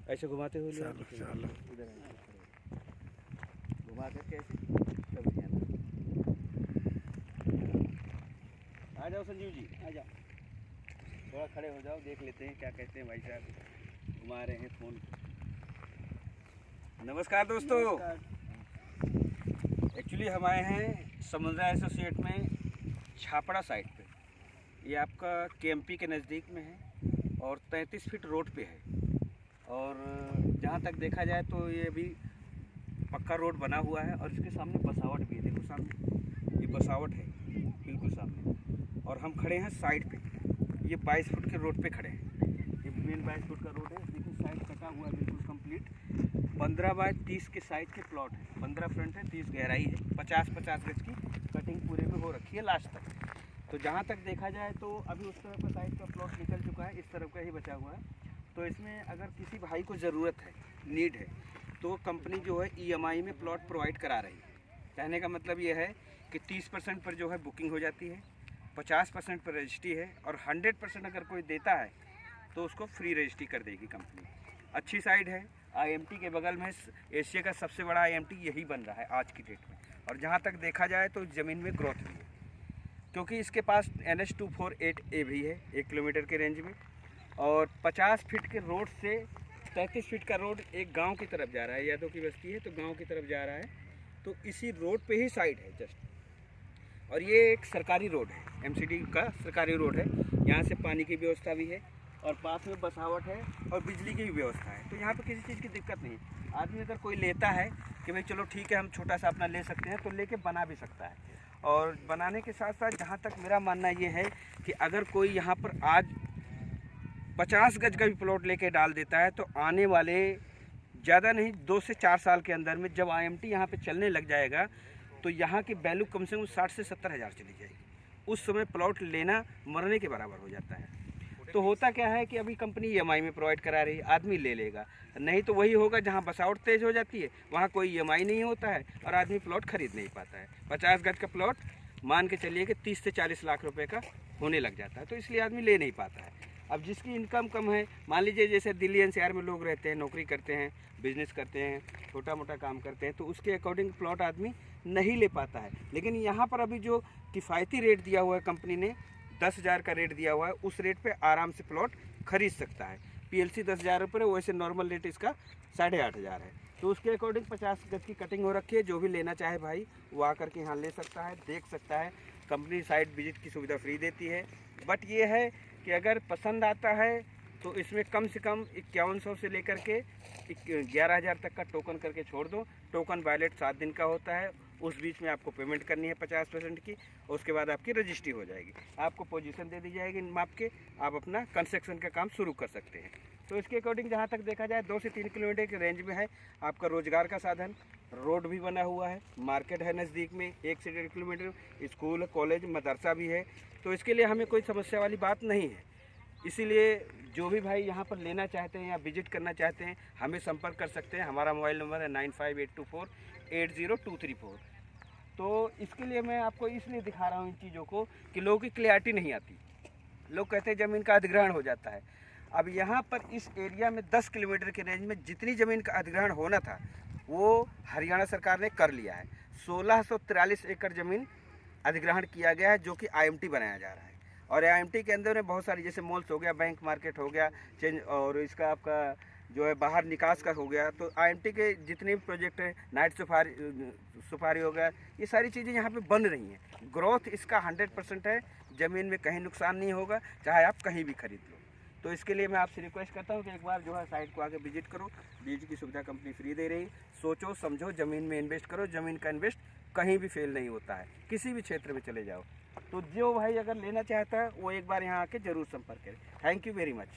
ऐसे घुमाते हुए चलो चलो। इधर घुमा करके ऐसे तब ध्यान। आ जाओ संजीव जी, आ जाओ, थोड़ा खड़े हो जाओ, देख लेते हैं क्या कहते हैं भाई साहब, घुमा रहे हैं फ़ोन। नमस्कार दोस्तों। एक्चुअली हम आए हैं समुद्रा एसोसिएट में छापड़ा साइड पे। ये आपका केएमपी के नज़दीक में है और 33 फीट रोड पे है। और जहाँ तक देखा जाए तो ये अभी पक्का रोड बना हुआ है और इसके सामने बसावट भी है। देखो सामने ये बसावट है बिल्कुल सामने, और हम खड़े हैं साइड पे। ये 22 फुट के रोड पे खड़े हैं। ये मेन 22 फुट का रोड है। देखिए साइड कटा हुआ है बिल्कुल कंप्लीट। 15 बाय 30 के साइड के प्लॉट है। 15 फ्रंट है, 30 गहराई है। 50-50 गज की कटिंग पूरे में हो रखी है लास्ट तक। तो जहाँ तक देखा जाए तो अभी उस तरफ का साइड का प्लॉट निकल चुका है, इस तरफ का ही बचा हुआ है। तो इसमें अगर किसी भाई को ज़रूरत है, नीड है, तो कंपनी जो है EMI में प्लॉट प्रोवाइड करा रही है। कहने का मतलब ये है कि 30% पर जो है बुकिंग हो जाती है, 50% पर रजिस्ट्री है, और 100% अगर कोई देता है तो उसको फ्री रजिस्ट्री कर देगी कंपनी। अच्छी साइड है, IMT के बगल में एशिया का सबसे बड़ा IMT यही बन रहा है आज की डेट में। और जहाँ तक देखा जाए तो ज़मीन में ग्रोथ भी है, क्योंकि इसके पास NH 248A भी है 1 किलोमीटर के रेंज में। और 50 फीट के रोड से 33 फीट का रोड एक गांव की तरफ जा रहा है, यादव की बस्ती है तो गांव की तरफ जा रहा है। तो इसी रोड पे ही साइड है जस्ट। और ये एक सरकारी रोड है, MCD का सरकारी रोड है। यहाँ से पानी की व्यवस्था भी है और पास में बसावट है और बिजली की भी व्यवस्था है। तो यहाँ पे किसी चीज़ की दिक्कत नहीं है। आदमी अगर कोई लेता है कि भाई चलो ठीक है हम छोटा सा अपना ले सकते हैं, तो लेके बना भी सकता है। और बनाने के साथ साथ जहाँ तक मेरा मानना ये है कि अगर कोई यहाँ पर आज 50 गज का भी प्लॉट लेके डाल देता है, तो आने वाले ज़्यादा नहीं 2 से 4 साल के अंदर में जब IMT यहाँ पे चलने लग जाएगा तो यहाँ की वैल्यू कम से कम 60 से 70 हज़ार चली जाएगी। उस समय प्लॉट लेना मरने के बराबर हो जाता है। तो होता क्या है कि अभी कंपनी EMI में प्रोवाइड करा रही है, आदमी ले लेगा। नहीं तो वही होगा जहाँ बसावट तेज़ हो जाती है वहाँ कोई EMI नहीं होता है और आदमी प्लॉट खरीद नहीं पाता है। 50 गज का प्लॉट मान के चलिए कि 30 से 40 लाख रुपए का होने लग जाता है, तो इसलिए आदमी ले नहीं पाता है। अब जिसकी इनकम कम है, मान लीजिए जैसे दिल्ली NCR में लोग रहते हैं, नौकरी करते हैं, बिजनेस करते हैं, छोटा मोटा काम करते हैं, तो उसके अकॉर्डिंग प्लॉट आदमी नहीं ले पाता है। लेकिन यहाँ पर अभी जो किफ़ायती रेट दिया हुआ है कंपनी ने, 10,000 का रेट दिया हुआ है, उस रेट पे आराम से प्लॉट खरीद सकता है। PLC 10,000 रुपये, वैसे नॉर्मल रेट इसका 8,500 है। तो उसके अकॉर्डिंग 50 गज की कटिंग हो रखी है। जो भी लेना चाहे भाई वो आकर के यहाँ ले सकता है, देख सकता है। कंपनी साइट विजिट की सुविधा फ्री देती है। बट ये है कि अगर पसंद आता है तो इसमें कम से कम 5100 से लेकर के 11,000 तक का टोकन करके छोड़ दो। टोकन वैलिड 7 दिन का होता है। उस बीच में आपको पेमेंट करनी है 50% की। उसके बाद आपकी रजिस्ट्री हो जाएगी, आपको पोजीशन दे दी जाएगी माप के, आप अपना कंस्ट्रक्शन का काम शुरू कर सकते हैं। तो इसके अकॉर्डिंग जहाँ तक देखा जाए 2 से 3 किलोमीटर के रेंज में है। आपका रोजगार का साधन, रोड भी बना हुआ है, मार्केट है नज़दीक में 1 से 1.5 किलोमीटर, स्कूल, कॉलेज, मदरसा भी है। तो इसके लिए हमें कोई समस्या वाली बात नहीं है। इसीलिए जो भी भाई यहाँ पर लेना चाहते हैं या विजिट करना चाहते हैं, हमें संपर्क कर सकते हैं। हमारा मोबाइल नंबर है 9582480234। तो इसके लिए मैं आपको इसलिए दिखा रहा हूँ इन चीज़ों को कि लोगों की क्लैरिटी नहीं आती। लोग कहते हैं ज़मीन का अधिग्रहण हो जाता है। अब यहाँ पर इस एरिया में 10 किलोमीटर के रेंज में जितनी ज़मीन का अधिग्रहण होना था वो हरियाणा सरकार ने कर लिया है। 1643 एकड़ ज़मीन अधिग्रहण किया गया है, जो कि IMT बनाया जा रहा है। और IMT के अंदर में बहुत सारी, जैसे मॉल्स हो गया, बैंक मार्केट हो गया, चेंज, और इसका आपका जो है बाहर निकास का हो गया। तो IMT के जितने भी प्रोजेक्ट हैं, नाइट सफारी हो गया, ये सारी चीज़ें यहाँ पे बन रही हैं। ग्रोथ इसका 100% है। ज़मीन में कहीं नुकसान नहीं होगा, चाहे आप कहीं भी खरीद लो। तो इसके लिए मैं आपसे रिक्वेस्ट करता हूँ कि एक बार जो है साइट को आके विजिट करो। बीज की सुविधा कंपनी फ्री दे रही। सोचो समझो, ज़मीन में इन्वेस्ट करो। ज़मीन का इन्वेस्ट कहीं भी फेल नहीं होता है, किसी भी क्षेत्र में चले जाओ। तो जो भाई अगर लेना चाहता है वो एक बार यहाँ आके ज़रूर संपर्क करें। Thank you very much.